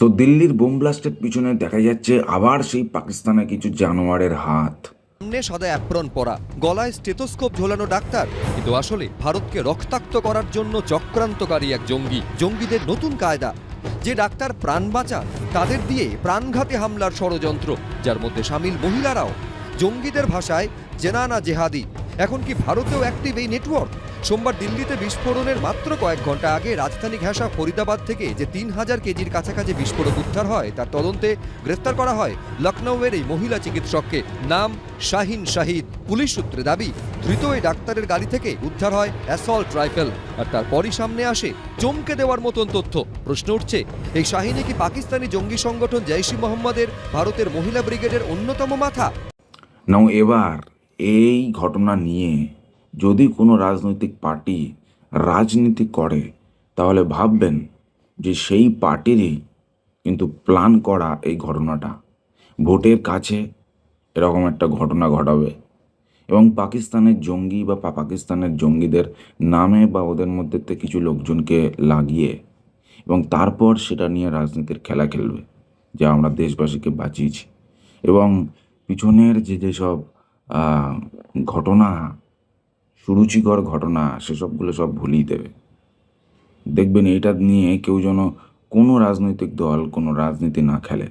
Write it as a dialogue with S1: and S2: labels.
S1: তো দিল্লির বোম ব্লাস্টের পিছনে দেখা যাচ্ছে আবার সেই পাকিস্তানের কিছু জানোয়ারের হাত।
S2: সামনে সাদা অ্যাপ্রন পরা, গলায় স্টেথোস্কোপ ঝোলানো ডাক্তার, কিন্তু আসলে ভারতকে রক্তাক্ত করার জন্য চক্রান্তকারী এক জঙ্গিদের নতুন কায়দা। যে ডাক্তার প্রাণ বাঁচান তাদের দিয়ে প্রাণঘাতী হামলার ষড়যন্ত্র, যার মধ্যে সামিল মহিলারাও। জঙ্গিদের ভাষায় জেনানা জেহাদি। এখন কি ভারতেও অ্যাক্টিভ এই নেটওয়ার্ক? সোমবার দিল্লিতে বিস্ফোরণের মাত্র কয়েক ঘন্টা আগে রাজধানী ঘেঁষা ফরিদাবাদ থেকে যে ৩,০০০ কেজির কাছাকাছি বিস্ফোরক উদ্ধার হয়, তার তদন্তে গ্রেফতার করা হয় লখনৌয়ের এই মহিলা চিকিৎসককে। নাম শাহিন শাহিদ। পুলিশ সূত্রে দাবি, ধৃত এই ডাক্তারের গাড়ি থেকে উদ্ধার হয় অ্যাসল্ট রাইফেল। আর তারপরই সামনে আসে চমকে দেওয়ার মতন তথ্য। প্রশ্ন উঠছে, এই শাহিনী কি পাকিস্তানি জঙ্গি সংগঠন জৈশ-ই মোহাম্মদের ভারতের মহিলা ব্রিগেডের অন্যতম মাথা?
S1: নাও এবার এই ঘটনা নিয়ে যদি কোনো রাজনৈতিক পার্টি রাজনীতি করে, তাহলে ভাববেন যে সেই পার্টিরই কিন্তু প্ল্যান করা এই ঘটনাটা। ভোটের কাছে এরকম একটা ঘটনা ঘটাবে এবং পাকিস্তানের জঙ্গি বা পাকিস্তানের জঙ্গিদের নামে বা ওদের মধ্যে থেকে কিছু লোকজনকে লাগিয়ে এবং তারপর সেটা নিয়ে রাজনীতির খেলা খেলবে, যা আমরা দেশবাসীকে বাঁচিয়েছি। এবং পিছনের যেসব ঘটনা, সুরুচিকর ঘটনা, সেসবগুলো সব ভুলিয়ে দেবে। দেখবেন এটা নিয়ে কেউ যেন কোনো রাজনৈতিক দল কোনো রাজনীতি না খেলে।